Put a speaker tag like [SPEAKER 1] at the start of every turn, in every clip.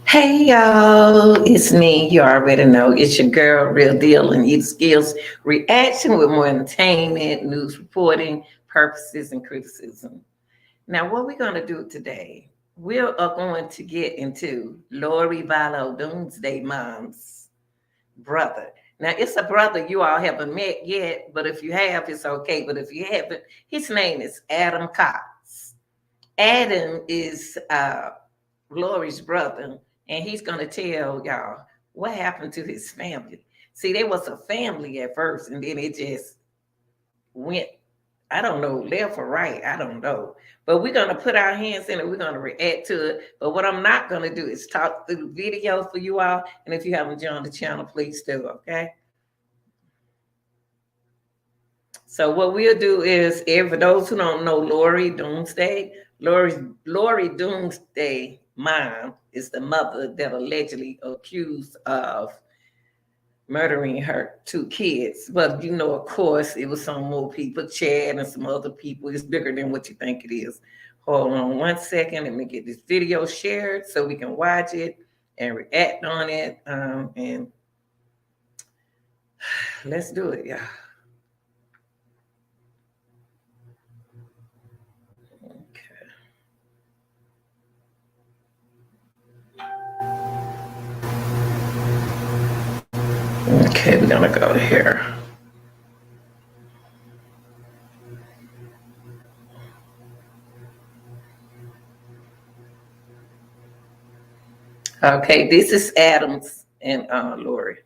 [SPEAKER 1] Hey y'all, it's me. You already know it's your girl, Real Deal and Eat Skills reaction with more entertainment, news reporting, purposes, and criticism. Now, what we're going to do today, we are going to get into Lori Vallow, Doomsday Mom's brother. Now, it's a brother you all haven't met yet, but if you have, it's okay. But if you haven't, his name is Adam Cox. Adam is Lori's brother, and he's going to tell y'all what happened to his family. See, there was a family at first, and then it just went, I don't know, left or right. I don't know. But we're going to put our hands in it. We're going to react to it. But what I'm not going to do is talk through the video for you all. And if you haven't joined the channel, please do, okay? So what we'll do is, for those who don't know Lori Doomsday, Lori Doomsday mom is the mother that allegedly accused of murdering her two kids. But you know, of course, it was some more people, Chad and some other people. It's bigger than what you think it is. Hold on one second. Let me get this video shared so we can watch it and react on it. And let's do it, yeah. Okay, we're gonna go here. Okay, this is Adams and Lori.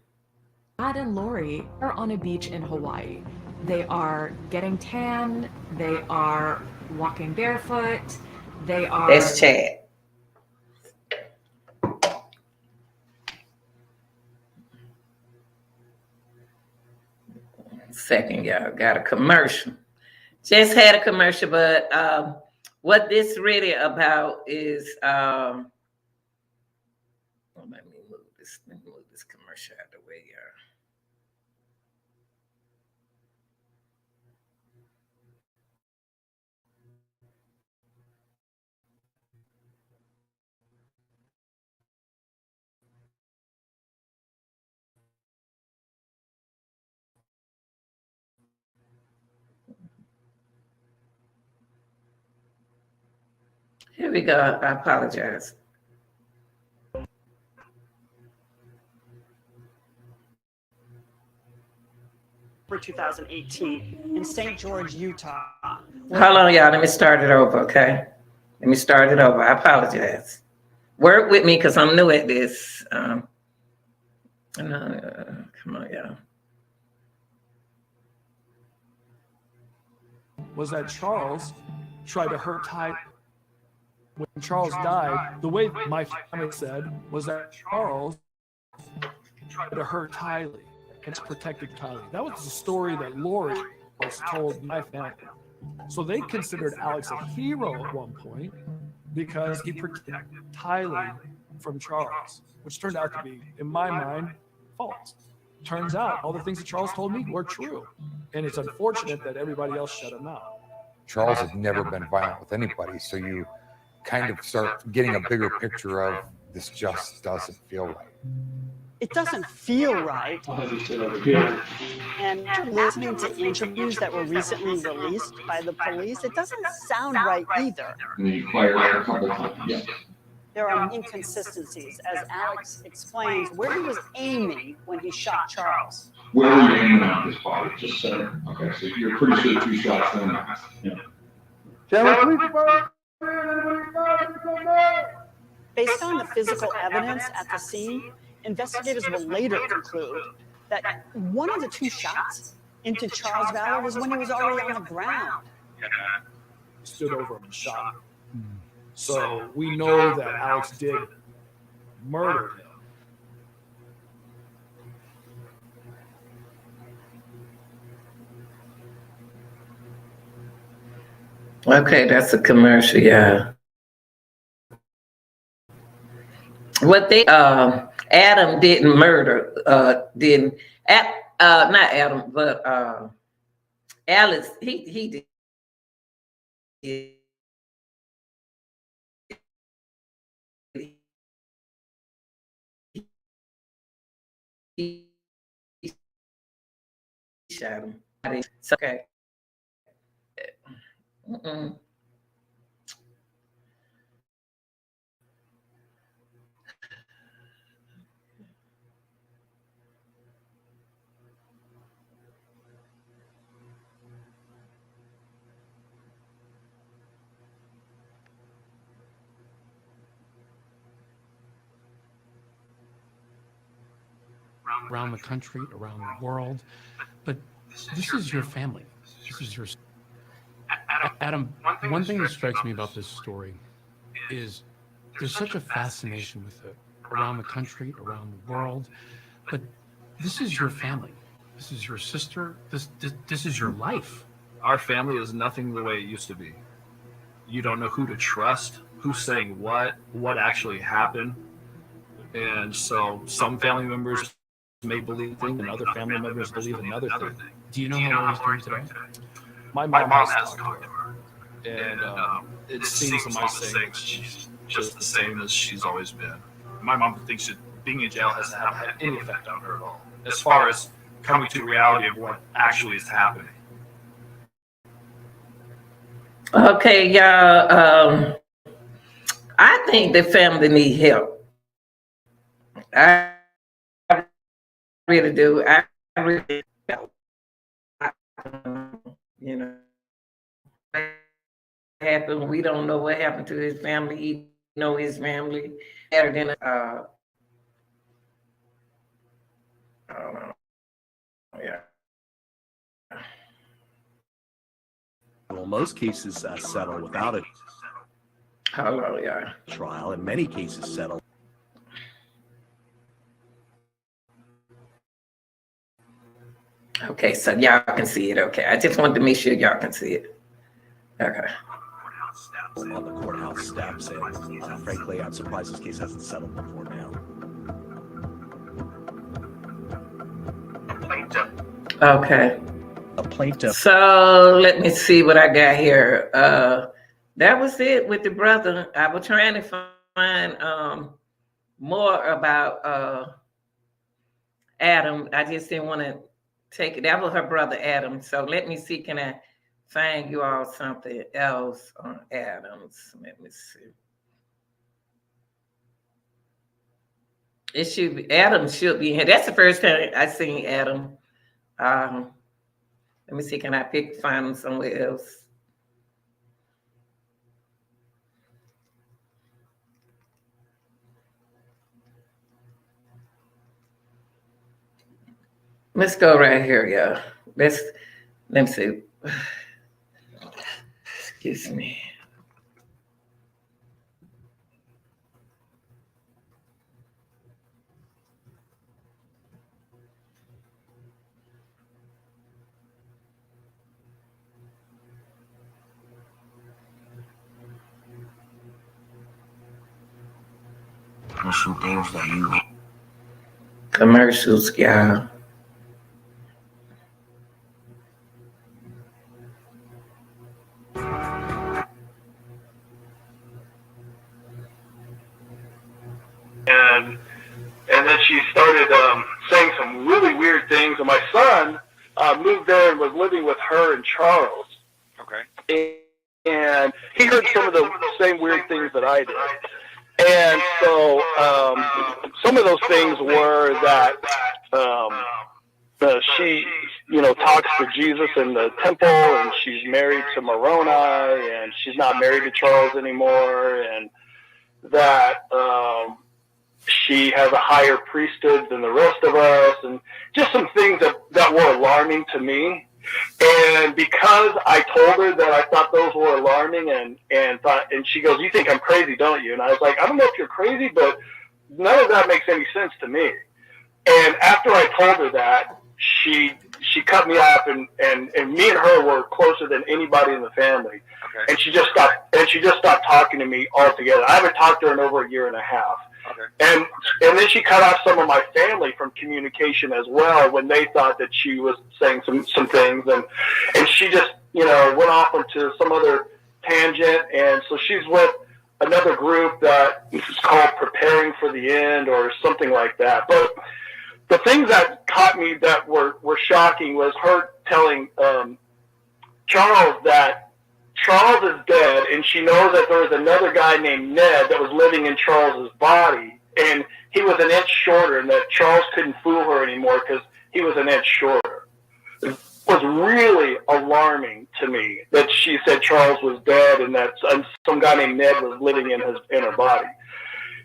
[SPEAKER 2] Chad and Lori are on a beach in Hawaii. They are getting tan. They are walking barefoot. They are.
[SPEAKER 1] That's Chad. Second, y'all got a commercial. Just had a commercial, but what this really about is let me move this commercial out of the way, y'all. Here we go. I apologize.
[SPEAKER 3] For 2018 in St. George, Utah.
[SPEAKER 1] Hold on, y'all. Let me start it over, okay? Let me start it over. I apologize. Work with me because I'm new at this. Come on, y'all.
[SPEAKER 4] Was that Charles tried to hurt Ty. When Charles died, the way my family said was that Charles tried to hurt Tylee and protected Tylee. That was the story that Lori was told my family. So they considered Alex a hero at one point because he protected Tylee from Charles, which turned out to be, in my mind, false. Turns out all the things that Charles told me were true. And it's unfortunate that everybody else shut him out.
[SPEAKER 5] Charles had never been violent with anybody, so you kind of start getting a bigger picture of this just doesn't feel right.
[SPEAKER 3] It doesn't feel right. And listening to interviews that were recently released by the police, it doesn't sound right either.
[SPEAKER 6] And then you fired a couple times. Yeah.
[SPEAKER 3] There are inconsistencies, as Alex explains, where he was aiming when he shot Charles.
[SPEAKER 6] Where were you aiming at this body? Just center. Okay, so you're pretty sure 2 shots then. Yeah.
[SPEAKER 3] Based on the physical evidence at the scene, investigators will later conclude that one of the 2 shots into Charles Vallow was when he was already on the ground.
[SPEAKER 4] He stood over him and shot him. So we know that Alex did murder him.
[SPEAKER 1] Okay, that's a commercial, yeah. What they Adam didn't murder, not Adam, but Alex, he did. shot him. It's okay. Mm-mm.
[SPEAKER 7] Around the country, around the world, but this is your family. This is your Adam. One thing that strikes me about this story is there's such a fascination with it around the country, around the world, but this is your family. This is your sister. This is your life.
[SPEAKER 8] Our family is nothing the way it used to be. You don't know who to trust, who's saying what actually happened. And so some family members may believe things and other family members believe another thing.
[SPEAKER 7] Do you know how Lori's doing today?
[SPEAKER 8] My mom has talked to her. And it seems to my saying that she's just the same as she's always been. My mom thinks that being in jail hasn't had any effect on her at all, as far as coming to reality of what actually is happening.
[SPEAKER 1] Okay, y'all. I think the family need help. I really do. I really help. You know, what happened? We don't know what happened to his family. He know his family better than I don't know. Yeah.
[SPEAKER 9] Well, most cases settle without a
[SPEAKER 1] Hello, yeah.
[SPEAKER 9] trial, and many cases settle.
[SPEAKER 1] Okay, so y'all can see it. Okay, I just wanted to make sure y'all can see it. Okay.
[SPEAKER 9] On the courthouse steps, and frankly, I'm surprised this case hasn't settled before now.
[SPEAKER 1] Okay.
[SPEAKER 9] A plaintiff.
[SPEAKER 1] So let me see what I got here. That was it with the brother. I was trying to find more about Adam. I just didn't want to take it. That was her brother Adam. So let me see, can I find you all something else on Adams? Let me see. It should be Adam should be here. That's the first time I seen Adam. Let me see, can I find him somewhere else? Let's go right here, yeah. Let me see. Excuse me.
[SPEAKER 10] There's some things that you
[SPEAKER 1] Commercials, yeah.
[SPEAKER 11] And then she started saying some really weird things. And my son moved there and was living with her and Charles. Okay. And he heard some of the same weird things that I did. And so some of those things were that she, talks to Jesus in the temple, and she's married to Moroni, and she's not married to Charles anymore, and that she has a higher priesthood than the rest of us, and just some things that were alarming to me. And because I told her that I thought those were alarming, and she goes, "You think I'm crazy, don't you?" And I was like, "I don't know if you're crazy, but none of that makes any sense to me." And after I told her that, she cut me off, and me and her were closer than anybody in the family. Okay. And she just stopped talking to me altogether. I haven't talked to her in over a year and a half. Okay. And then she cut off some of my family from communication as well when they thought that she was saying some things, and she just went off into some other tangent. And so she's with another group that is called Preparing for the End or something like that. But the things that caught me that were shocking was her telling Charles that Charles is dead, and she knows that there was another guy named Ned that was living in Charles's body, and he was an inch shorter, and that Charles couldn't fool her anymore because he was an inch shorter. It was really alarming to me that she said Charles was dead and that some guy named Ned was living in her body.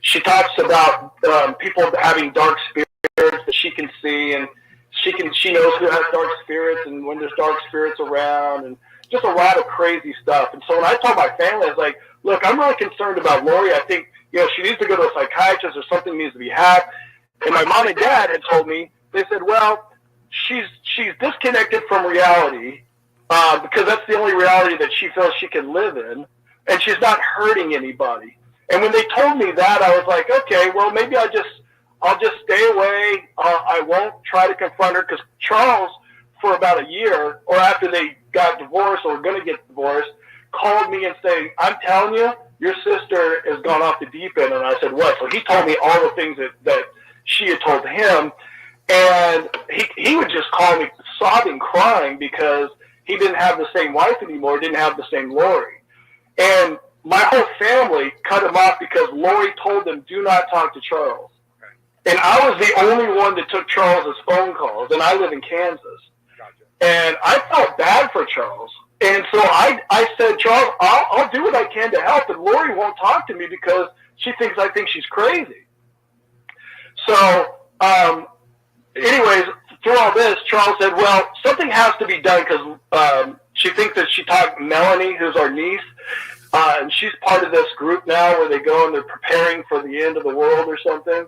[SPEAKER 11] She talks about people having dark spirits that she can see, and she knows who has dark spirits and when there's dark spirits around, and just a lot of crazy stuff. And so when I told my family, I was like, look, I'm really concerned about Lori. I think, she needs to go to a psychiatrist or something needs to be had. And my mom and dad had told me, they said, well, she's disconnected from reality because that's the only reality that she feels she can live in, and she's not hurting anybody. And when they told me that, I was like, okay, well, maybe I'll just stay away. I won't try to confront her, because Charles, for about a year, or after they got divorced or were going to get divorced, called me and said, I'm telling you, your sister has gone off the deep end. And I said, what? So he told me all the things that she had told him. And he would just call me sobbing, crying, because he didn't have the same wife anymore, didn't have the same Lori. And my whole family cut him off because Lori told them, do not talk to Charles. And I was the only one that took Charles's phone calls, and I live in Kansas. And I felt bad for Charles. And so I said, Charles, I'll do what I can to help, and Lori won't talk to me because she thinks I think she's crazy. So, anyways, through all this, Charles said, well, something has to be done, because she thinks that she talked Melanie, who's our niece, and she's part of this group now where they go and they're preparing for the end of the world or something.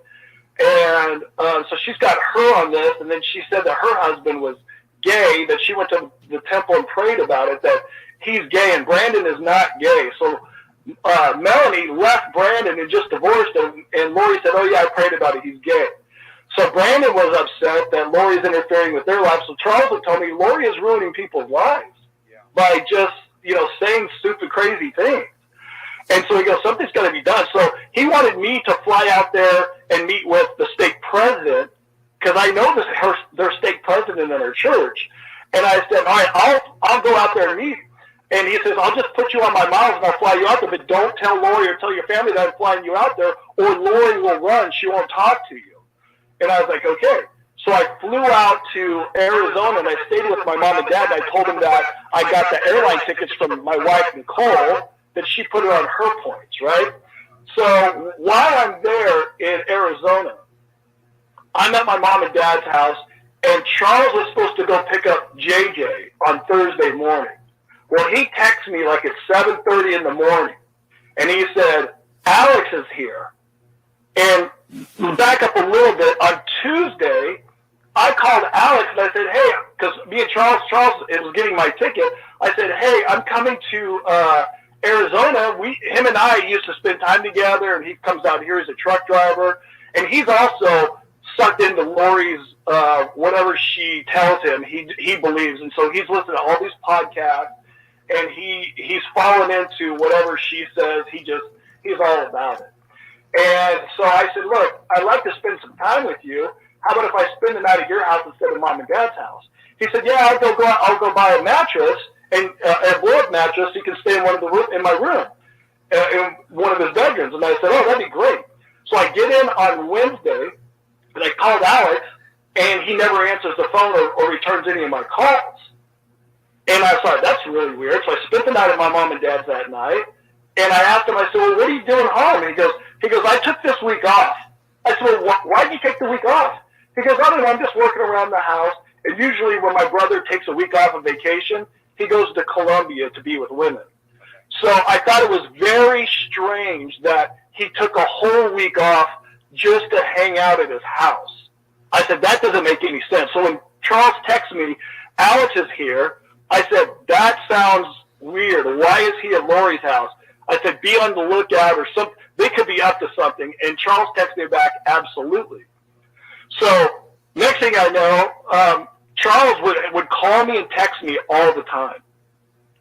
[SPEAKER 11] And so she's got her on this, and then she said that her husband was gay, that she went to the temple and prayed about it, that he's gay, and Brandon is not gay. So Melanie left Brandon and just divorced him, and Lori said, oh yeah, I prayed about it, he's gay. So Brandon was upset that Lori's interfering with their lives. So Charles would tell me, Lori is ruining people's lives by just, saying stupid, crazy things. And so he goes, something's got to be done. So he wanted me to fly out there and meet with the stake president, because I know their stake president in her church. And I said, all right, I'll go out there and meet. And he says, I'll just put you on my miles and I'll fly you out there, but don't tell Lori or tell your family that I'm flying you out there, or Lori will run. She won't talk to you. And I was like, okay. So I flew out to Arizona, and I stayed with my mom and dad, and I told them that I got the airline tickets from my wife, Nicole, that she put it on her points, right? So while I'm there in Arizona, I'm at my mom and dad's house, and Charles was supposed to go pick up JJ on Thursday morning. Well, he texts me like at 7:30 in the morning, and he said, Alex is here. And back up a little bit, on Tuesday, I called Alex and I said, hey, because me and Charles was getting my ticket. I said, hey, I'm coming to Arizona. Him and I used to spend time together, and he comes out here as a truck driver. And he's also sucked into Lori's, whatever she tells him, he believes. And so he's listening to all these podcasts, and he's fallen into whatever she says. He's all about it. And so I said, look, I'd like to spend some time with you. How about if I spend the night at your house instead of mom and dad's house? He said, yeah, I'll go buy a mattress, and a blow-up mattress. You can stay in in my room, in one of his bedrooms. And I said, oh, that'd be great. So I get in on Wednesday, and I called Alex, and he never answers the phone or returns any of my calls. And I thought, that's really weird. So I spent the night at my mom and dad's that night, and I asked him, I said, well, what are you doing home? And he goes, I took this week off. I said, well, why did you take the week off? He goes, I don't know, I'm just working around the house. And usually when my brother takes a week off of vacation, he goes to Colombia to be with women. So I thought it was very strange that he took a whole week off just to hang out at his house. I said, that doesn't make any sense. So when Charles texts me, Alex is here, I said, that sounds weird. Why is he at Lori's house? I said, be on the lookout or something. They could be up to something. And Charles texted me back, absolutely. So next thing I know, Charles would call me and text me all the time,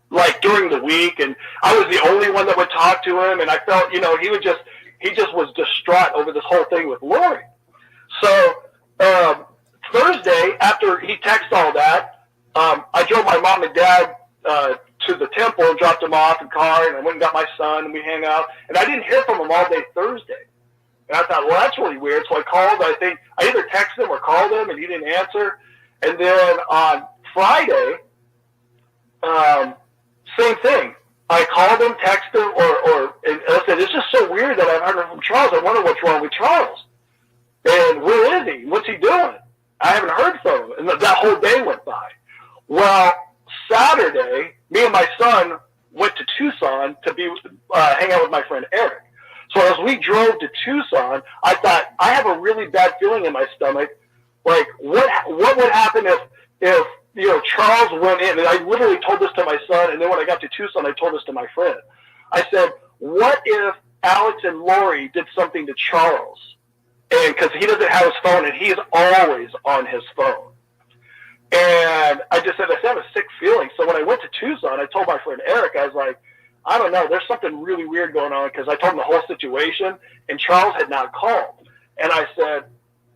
[SPEAKER 11] like during the week. And I was the only one that would talk to him. And I felt, he just was distraught over this whole thing with Lori. So Thursday, after he texted all that, I drove my mom and dad to the temple and dropped them off in the car, and I went and got my son, and we hang out. And I didn't hear from him all day Thursday. And I thought, well, that's really weird. So I called. I think I either texted him or called him, and he didn't answer. And then on Friday, same thing. I called him, texted him, and I said, it's just so weird that I haven't heard from Charles. I wonder what's wrong with Charles. And where is he? What's he doing? I haven't heard from him. And that whole day went by. Well, Saturday, me and my son went to Tucson to hang out with my friend Eric. So as we drove to Tucson, I thought, I have a really bad feeling in my stomach. Like, what would happen if Charles went in? And I literally told this to my son, and then when I got to Tucson, I told this to my friend. I said, what if Alex and Lori did something to Charles? And because he doesn't have his phone, and he's always on his phone. And I just said, I have a sick feeling. So when I went to Tucson, I told my friend Eric, I was like, I don't know, there's something really weird going on, because I told him the whole situation, and Charles had not called. And I said,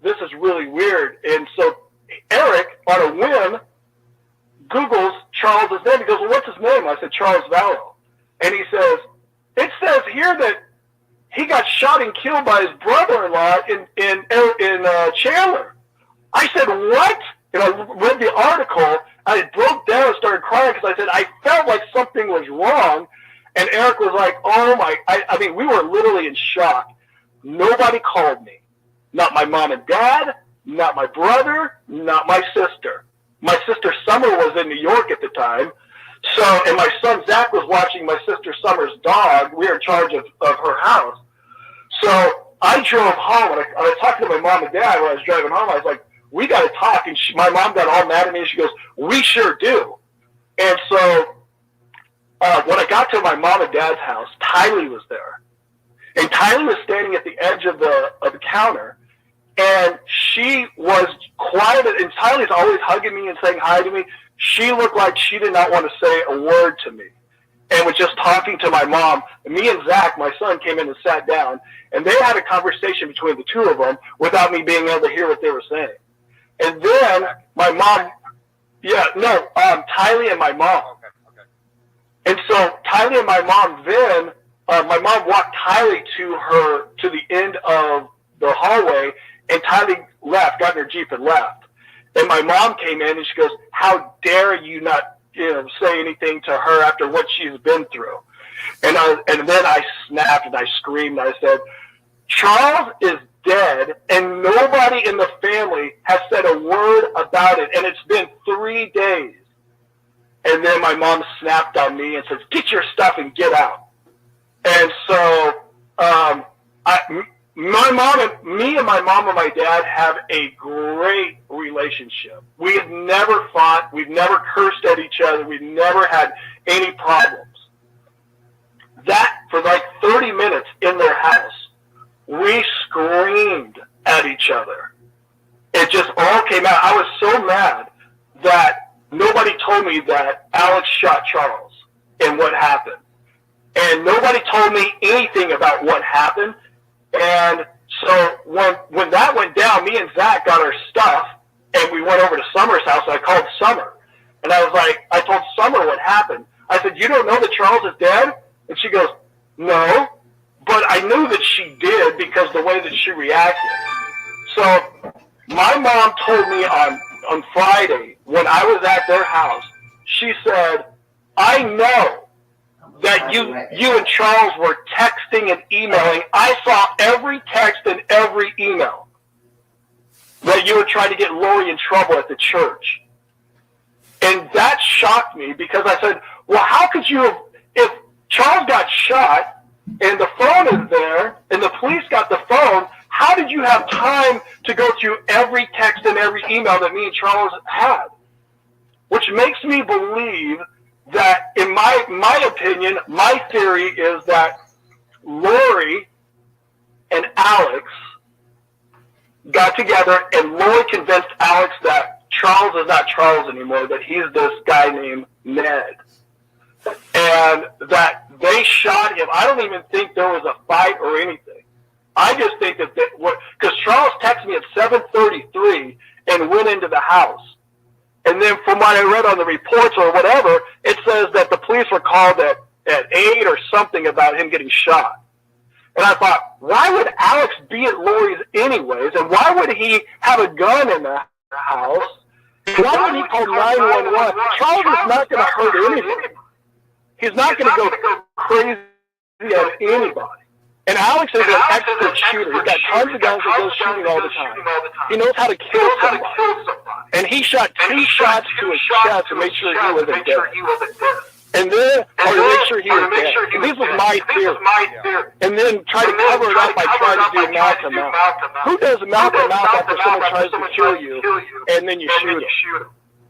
[SPEAKER 11] this is really weird. And so Eric, on a whim, Googles Charles' name. He goes, well, what's his name? I said, Charles Vallow. And he says, it says here that he got shot and killed by his brother-in-law in Chandler. I said, what? And I read the article. I broke down and started crying because I said, I felt like something was wrong. And Eric was like, oh my, I mean, we were literally in shock. Nobody called me. Not my mom and dad, not my brother, not my sister. My sister Summer was in New York at the time. So, and my son Zach was watching my sister Summer's dog. We were in charge of her house. So I drove home, and I was talking to my mom and dad when I was driving home. I was like, we got to talk. And my mom got all mad at me, and she goes, we sure do. And so when I got to my mom and dad's house, Tylee was there. And Tylee was standing at the edge of the counter, and she was quiet. And Tylee's always hugging me and saying hi to me. She looked like she did not want to say a word to me, and was just talking to my mom. And me and Zach, my son, came in and sat down, and they had a conversation between the two of them without me being able to hear what they were saying. And then my mom, Tylee and my mom. Okay. And so Tylee and my mom then, my mom walked Tylee to the end of the hallway, and Tylee left, got in her Jeep and left. And my mom came in and she goes, how dare you not say anything to her after what she's been through? And then I snapped and I screamed and I said, Charles is dead, and nobody in the family has said a word about it, and it's been 3 days. And then my mom snapped on me and says, get your stuff and get out. And so me and my mom and my dad have a great relationship. We have never fought. We've never cursed at each other. We've never had any problems. That, for like 30 minutes in their house, we screamed at each other. It just all came out. I was so mad that nobody told me that Alex shot Charles and what happened. And nobody told me anything about what happened. And so when that went down, me and Zach got our stuff, and we went over to Summer's house, and I called Summer. And I was like, I told Summer what happened. I said, you don't know that Charles is dead? And she goes, no. But I knew that she did because the way that she reacted. So my mom told me on Friday, when I was at their house, she said, I know that you and Charles were texting and emailing. I saw every text and every email that you were trying to get Lori in trouble at the church. And that shocked me because I said, well, how could you have, if Charles got shot and the phone is there and the police got the phone, how did you have time to go through every text and every email that me and Charles had? Which makes me believe that, in my opinion, my theory is that Lori and Alex got together, and Lori convinced Alex that Charles is not Charles anymore, that he's this guy named Ned. And that they shot him. I don't even think there was a fight or anything. I just think that because Charles texted me at 7:33 and went into the house. And then from what I read on the reports or whatever, it says that the police were called at 8 or something about him getting shot. And I thought, why would Alex be at Lori's anyways? And why would he have a gun in the house? Why would he call 911? Charles is not going to hurt anybody. He's not going to go crazy at anybody. And Alex is an expert shooter. He's got tons of guns that goes shooting all the time. He knows how to kill somebody. And he shot 2 shots to his chest to make sure he wasn't dead. And then, or to make sure he was dead. And this was my theory. And then try to cover it up by trying to do mouth to mouth. Who does mouth to mouth after someone tries to kill you and then you shoot him?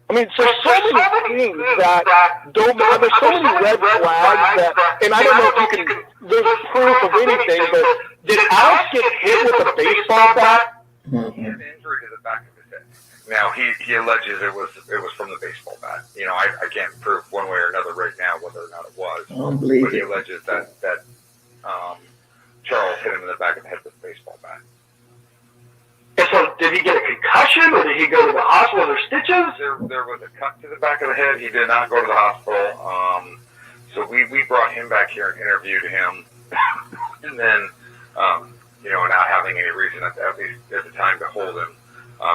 [SPEAKER 11] I mean, so many things that don't matter. There's so many red flags that, and I don't know if you can, there's proof of anything, but did Alex get hit with a baseball bat?
[SPEAKER 5] He had an injury to the back of his head. Now, he alleges it was from the baseball bat. You know, I can't prove one way or another right now whether or not it was.
[SPEAKER 1] I don't believe
[SPEAKER 5] but he
[SPEAKER 1] it.
[SPEAKER 5] alleges that Charles hit him in the back of the head with a baseball bat.
[SPEAKER 11] And so, did he get a concussion, or did he go to the hospital or stitches?
[SPEAKER 5] There was a cut to the back of the head. He did not go to the hospital. So we brought him back here and interviewed him. And then, you know, not having any reason at least at the time to hold him,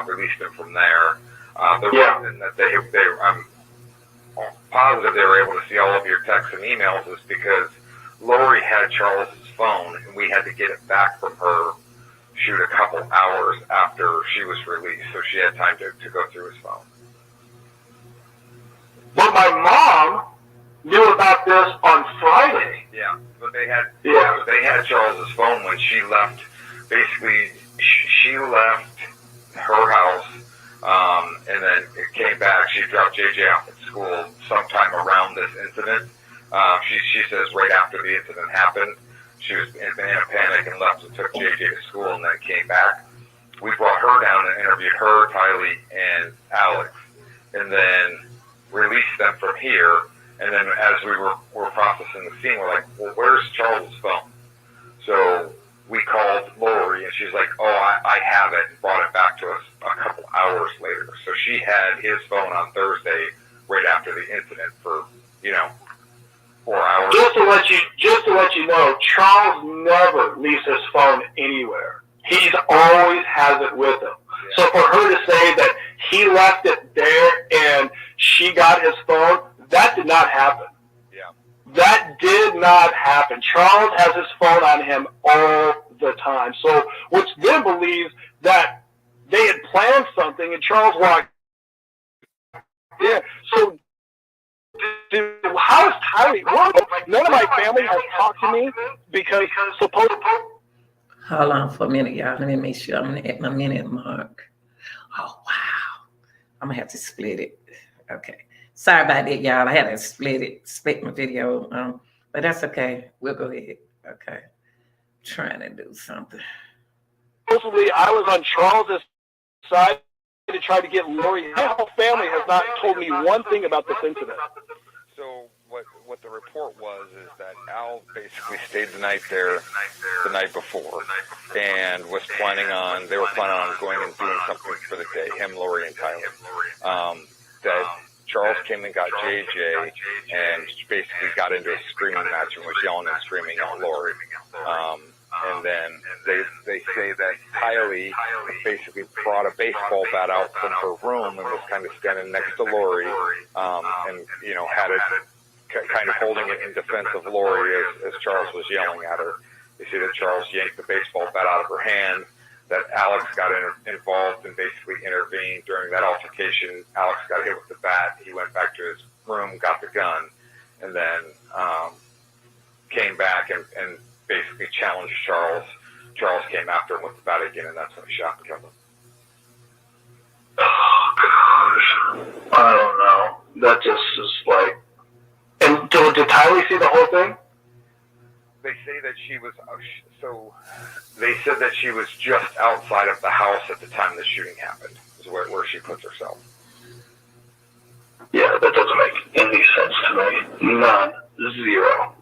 [SPEAKER 5] released him from there. The reason that I'm positive they were able to see all of your texts and emails is because Lori had Charles's phone, and we had to get it back from her shoot a couple hours after she was released, so she had time to go through his phone.
[SPEAKER 11] But my mom knew about this on Friday.
[SPEAKER 5] Yeah, but they had Charles's phone when she left. Basically, she left her house, and then it came back. She dropped JJ off at school sometime around this incident. She says right after the incident happened. She was in a panic and left and took JJ to school and then came back. We brought her down and interviewed her, Tylee, and Alex, and then released them from here. And then as we were processing the scene, we're like, well, where's Charles' phone? So we called Lori, and she's like, oh, I have it, and brought it back to us a couple hours later. So she had his phone on Thursday right after the incident for, 4 hours.
[SPEAKER 11] Just to let you know, Charles never leaves his phone anywhere. He always has it with him. Yeah. So for her to say that he left it there and she got his phone, that did not happen.
[SPEAKER 5] Yeah.
[SPEAKER 11] That did not happen. Charles has his phone on him all the time. So which then believes that they had planned something and Charles walked in. So how is Tylee? None of my family has talked to me because supposedly.
[SPEAKER 1] Hold on for a minute, y'all. Let me make sure I'm at my minute mark. Oh, wow. I'm going to have to split it. Okay. Sorry about that, y'all. I had to split my video. But that's okay. We'll go ahead. Okay. Trying to do something.
[SPEAKER 11] Supposedly, I was on Charles's side to try to get Lori. My whole family has not told me one thing about this incident.
[SPEAKER 5] So what the report was is that Al basically stayed the night there the night before and was planning on going and doing something for the day, him, Lori, and Tylee. That Charles came and got JJ and basically got into a screaming match and was yelling and screaming at Lori. And then they say that Tylee basically brought a baseball bat out from her room and was kind of standing next to Lori, and had it kind of holding it in defense of Lori as Charles was yelling at her. They say that Charles yanked the baseball bat out of her hand, that Alex got involved and basically intervened during that altercation. Alex got hit with the bat. He went back to his room, got the gun, and then came back and basically challenged Charles. Charles came after him with the bat again, and that's when he shot and killed him.
[SPEAKER 11] Oh, gosh. I don't know. That just is like... And did Tylee see the whole thing?
[SPEAKER 5] They say that she was... they said that she was just outside of the house at the time the shooting happened, is where she puts herself.
[SPEAKER 11] Yeah, that doesn't make any sense to me. None. Zero.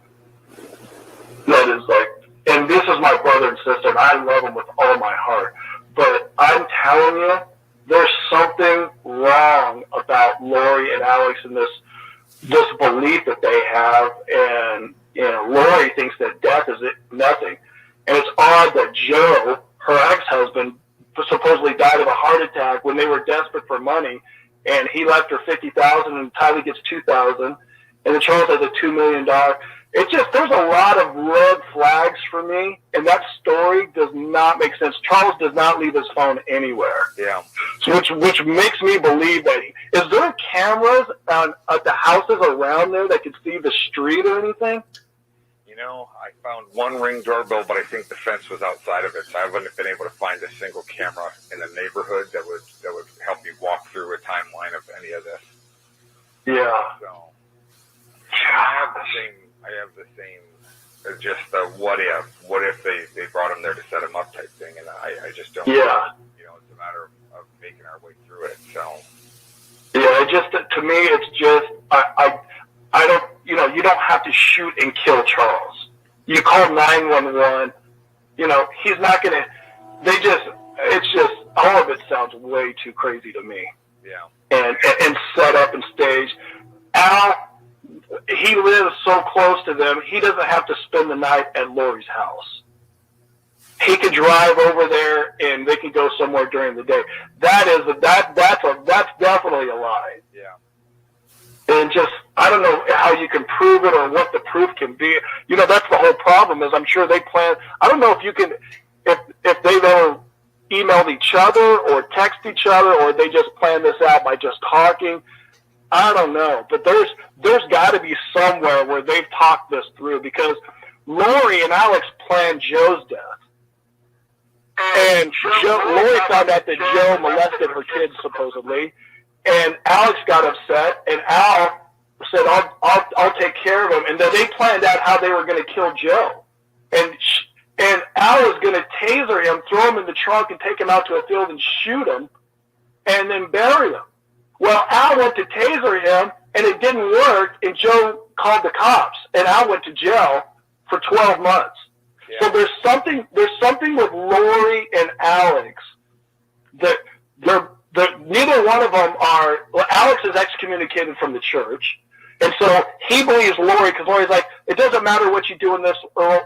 [SPEAKER 11] That is like, and this is my brother and sister, and I love them with all my heart. but I'm telling you, there's something wrong about Lori and Alex and this belief that they have. And, Lori thinks that death is nothing. And it's odd that Joe, her ex-husband, supposedly died of a heart attack when they were desperate for money, and he left her $50,000 and Tylee gets $2,000, and then Charles has a $2 million. There's a lot of red flags for me, and that story does not make sense. Charles does not leave his phone anywhere.
[SPEAKER 5] Yeah.
[SPEAKER 11] So which makes me believe that is there cameras at the houses around there that could see the street or anything?
[SPEAKER 5] I found one Ring doorbell, but I think the fence was outside of it, so I haven't been able to find a single camera in the neighborhood that would help me walk through a timeline of any of this.
[SPEAKER 11] Yeah.
[SPEAKER 5] So I have the same, just the what if they brought him there to set him up type thing, and I just don't.
[SPEAKER 11] Yeah.
[SPEAKER 5] It's a matter of making our way through it. So.
[SPEAKER 11] Yeah, to me, it's just I don't. You don't have to shoot and kill Charles. You call 911. He's not going to. It's just all of it sounds way too crazy to me.
[SPEAKER 5] Yeah.
[SPEAKER 11] And set up and stage. Al, he lives so close to them. He doesn't have to spend the night at Lori's house. He can drive over there and they can go somewhere during the day. That's definitely a lie.
[SPEAKER 5] Yeah.
[SPEAKER 11] And I don't know how you can prove it or what the proof can be. That's the whole problem is I'm sure they plan. I don't know if you can, if they've ever emailed each other or text each other or they just plan this out by just talking. I don't know. But there's got to be somewhere where they've talked this through because Lori and Alex planned Joe's death. And Lori found out that Joe molested her kids supposedly. And Alex got upset, and Al said, "I'll take care of him." And then they planned out how they were going to kill Joe, and Al was going to taser him, throw him in the trunk, and take him out to a field and shoot him, and then bury him. Well, Al went to taser him, and it didn't work, and Joe called the cops, and Al went to jail for 12 months. Yeah. So there's something with Lori and Alex that neither one of them are. Well, Alex is excommunicated from the church, and so he believes Lori because Lori's like, it doesn't matter what you do in this world.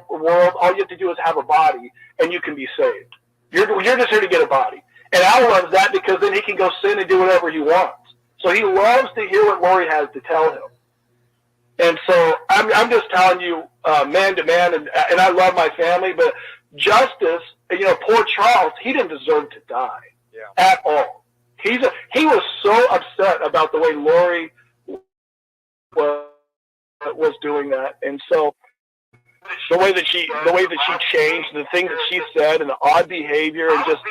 [SPEAKER 11] All you have to do is have a body, and you can be saved. You're just here to get a body. And Al loves that because then he can go sin and do whatever he wants. So he loves to hear what Lori has to tell him. And so I'm just telling you, man to man, and I love my family, but justice. Poor Charles, he didn't deserve to die at all. He was so upset about the way Lori was doing that, and so the way that she changed, the things that she said, and the odd behavior, and just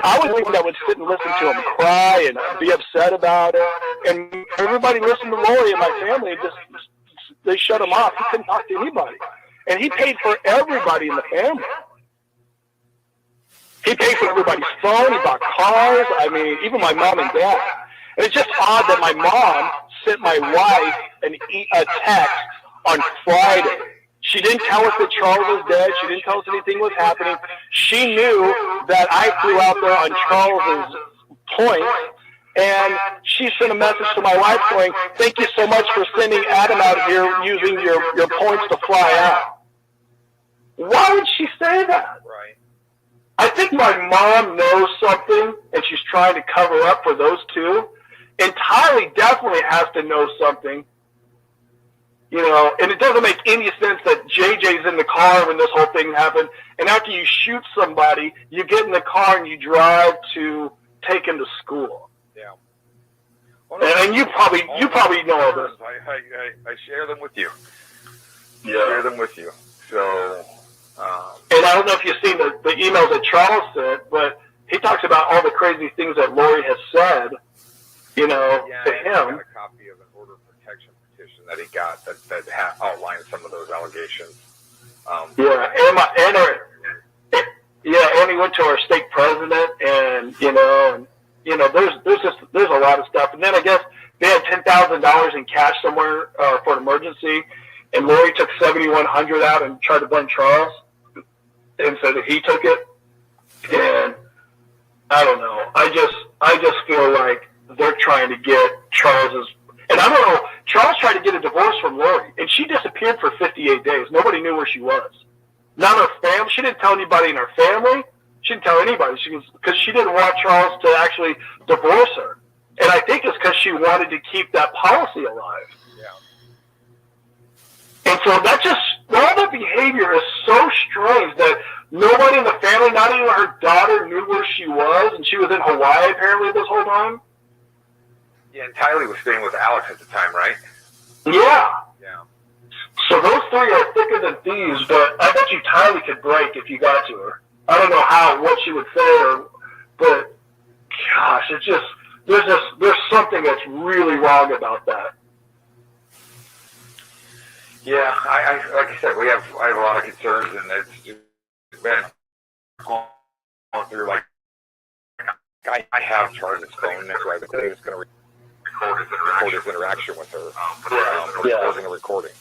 [SPEAKER 11] I was thinking I would sit and listen to him cry and be upset about it, and everybody listened to Lori and my family, and just they shut him off. He couldn't talk to anybody, and he paid for everybody in the family. He paid for everybody's phone. He bought cars. I mean, even my mom and dad. And it's just odd that my mom sent my wife a text on Friday. She didn't tell us that Charles was dead. She didn't tell us anything was happening. She knew that I flew out there on Charles's point, and she sent a message to my wife going, "Thank you so much for sending Adam out here using your points to fly out." Why would she say that?
[SPEAKER 5] Right.
[SPEAKER 11] I think my mom knows something, and she's trying to cover up for those two. And Tylee definitely has to know something, and it doesn't make any sense that JJ's in the car when this whole thing happened. And after you shoot somebody, you get in the car and you drive to take him to school.
[SPEAKER 5] Yeah.
[SPEAKER 11] Well, and you probably know all this.
[SPEAKER 5] I share them with you.
[SPEAKER 11] Yeah.
[SPEAKER 5] Share them with you. So.
[SPEAKER 11] And I don't know if you've seen the emails that Charles sent, but he talks about all the crazy things that Lori has said, to him.
[SPEAKER 5] I got a copy of an order of protection petition that he got that outlines some of those allegations. And he went to our stake president, and there's a lot of stuff. And then I guess they had $10,000 in cash somewhere for an emergency, and Lori took $7,100 out and tried to blame Charles, and said that he took it. And
[SPEAKER 11] I don't know. I just feel like they're trying to get Charles's, and I don't know. Charles tried to get a divorce from Lori, and she disappeared for 58 days. Nobody knew where she was. Not her family. She didn't tell anybody in her family. She didn't tell anybody. Because she didn't want Charles to actually divorce her, and I think it's because she wanted to keep that policy alive.
[SPEAKER 5] Yeah.
[SPEAKER 11] And so that just, all the behavior is so strange that nobody in the family, not even her daughter, knew where she was, and she was in Hawaii apparently this whole time.
[SPEAKER 5] Yeah, and Tylee was staying with Alex at the time, right?
[SPEAKER 11] Yeah.
[SPEAKER 5] Yeah.
[SPEAKER 11] So those three are thicker than thieves, but I bet you Tylee could break if you got to her. I don't know what she would say, but gosh, it's just, there's something that's really wrong about that.
[SPEAKER 5] Yeah, I like I said, I have a lot of concerns, and it's been going through, like, I have Charlie's phone, that's why the thing is going to record his interaction with her, but it wasn't a recording.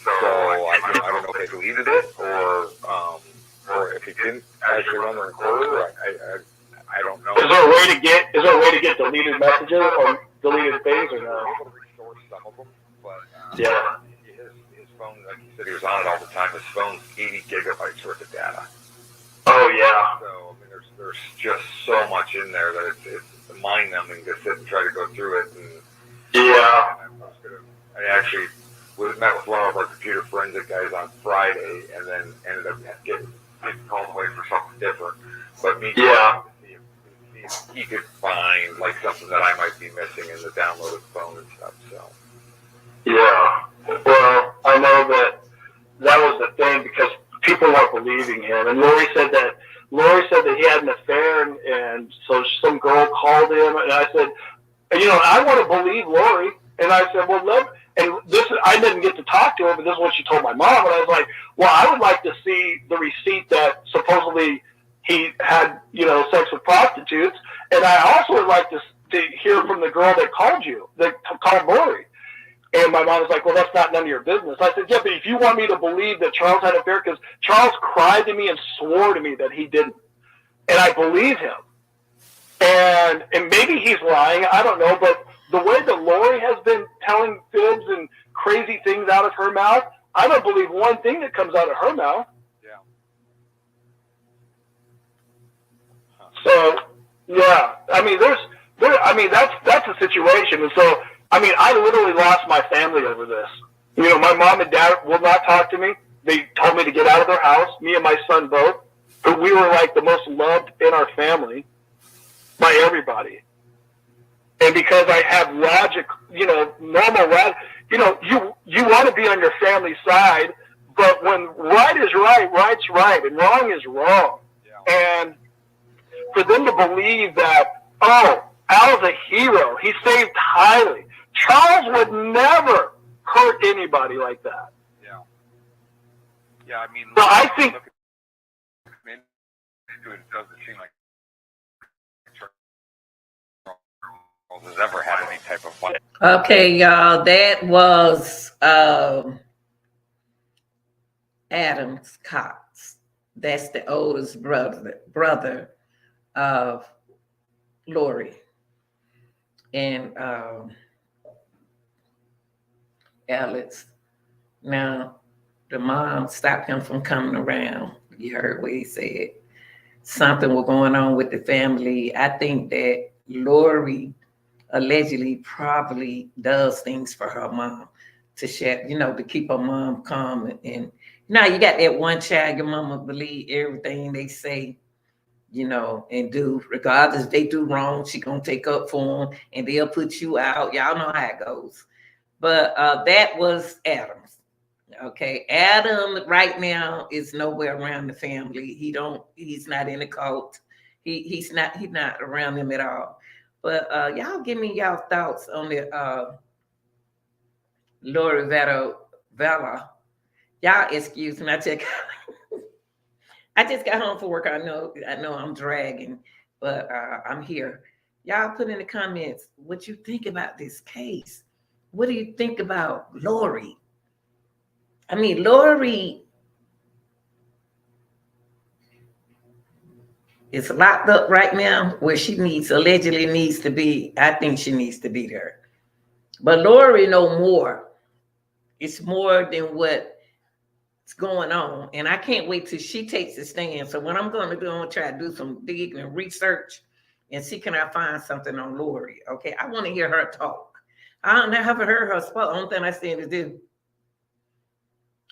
[SPEAKER 5] So I don't know if they deleted it, or if he didn't actually run the recorder. I don't know.
[SPEAKER 11] Is there a way to get deleted messages or deleted things, or no?
[SPEAKER 5] Restore some of them, but
[SPEAKER 11] yeah.
[SPEAKER 5] His phone, like you said, he was on it all the time. His phone's 80 gigabytes worth of data.
[SPEAKER 11] Oh yeah.
[SPEAKER 5] So I mean, there's just so much in there that it's mind-numbing to sit and try to go through it. And
[SPEAKER 11] yeah.
[SPEAKER 5] I actually met with one of our computer forensic guys on Friday, and then ended up getting called away for something different. But me,
[SPEAKER 11] yeah.
[SPEAKER 5] See if he could find like something that I might be missing in the downloaded phone and stuff. So.
[SPEAKER 11] Yeah. Well, I know that was the thing because people weren't believing him, and Lori said that he had an affair, and so some girl called him, and I said, I want to believe Lori, and I said, well, I didn't get to talk to her, but this is what she told my mom, and I was like, well, I would like to see the receipt that supposedly he had, sex with prostitutes, and I also would like to hear from the girl that called Lori. And my mom was like, well, that's not none of your business. I said, yeah, but if you want me to believe that Charles had an affair, because Charles cried to me and swore to me that he didn't. And I believe him. And maybe he's lying, I don't know, but the way that Lori has been telling fibs and crazy things out of her mouth, I don't believe one thing that comes out of her mouth.
[SPEAKER 5] Yeah.
[SPEAKER 11] So, yeah, I mean, that's a situation. And so, I mean, I literally lost my family over this. My mom and dad will not talk to me. They told me to get out of their house, me and my son both. But we were like the most loved in our family by everybody. And because I have logic, normal logic, you want to be on your family's side, but when right is right, right's right, and wrong is wrong.
[SPEAKER 5] Yeah.
[SPEAKER 11] And for them to believe that, oh, Al's a hero, he saved Tylee. Charles would never hurt anybody like that.
[SPEAKER 5] Yeah. Yeah, I mean,
[SPEAKER 11] so I think
[SPEAKER 5] it doesn't seem like Charles has ever had any type of fun.
[SPEAKER 1] Okay, y'all, that was Adams Cox. That's the oldest brother of Lori. And Alex. Now, the mom stopped him from coming around. You heard what he said. Something was going on with the family. I think that Lori allegedly probably does things for her mom to share, to keep her mom calm. And you got that one child, your mama believe everything they say, and do, regardless if they do wrong, she gonna take up for them and they'll put you out. Y'all know how it goes. But that was Adams. Okay, Adam right now is nowhere around the family. He's not in the cult. He's not around them at all. But y'all give me y'all thoughts on the Lori Vallow. Y'all excuse me. I just got home from work. I know I'm dragging, but I'm here. Y'all put in the comments what you think about this case. What do you think about Lori? I mean, Lori, is locked up right now where she allegedly needs to be. I think she needs to be there. But Lori know more. It's more than what's going on. And I can't wait till she takes a stand. So what I'm going to do, I'm going to try to do some digging and research and see can I find something on Lori. Okay, I want to hear her talk. I haven't heard her speak. The only thing I said is this.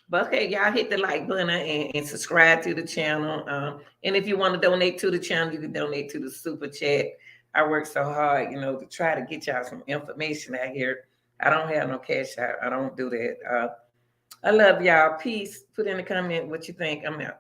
[SPEAKER 1] But okay, y'all hit the like button and subscribe to the channel. And if you want to donate to the channel, you can donate to the super chat. I work so hard, to try to get y'all some information out here. I don't have no cash out. I don't do that. I love y'all. Peace. Put in the comment what you think. I'm out.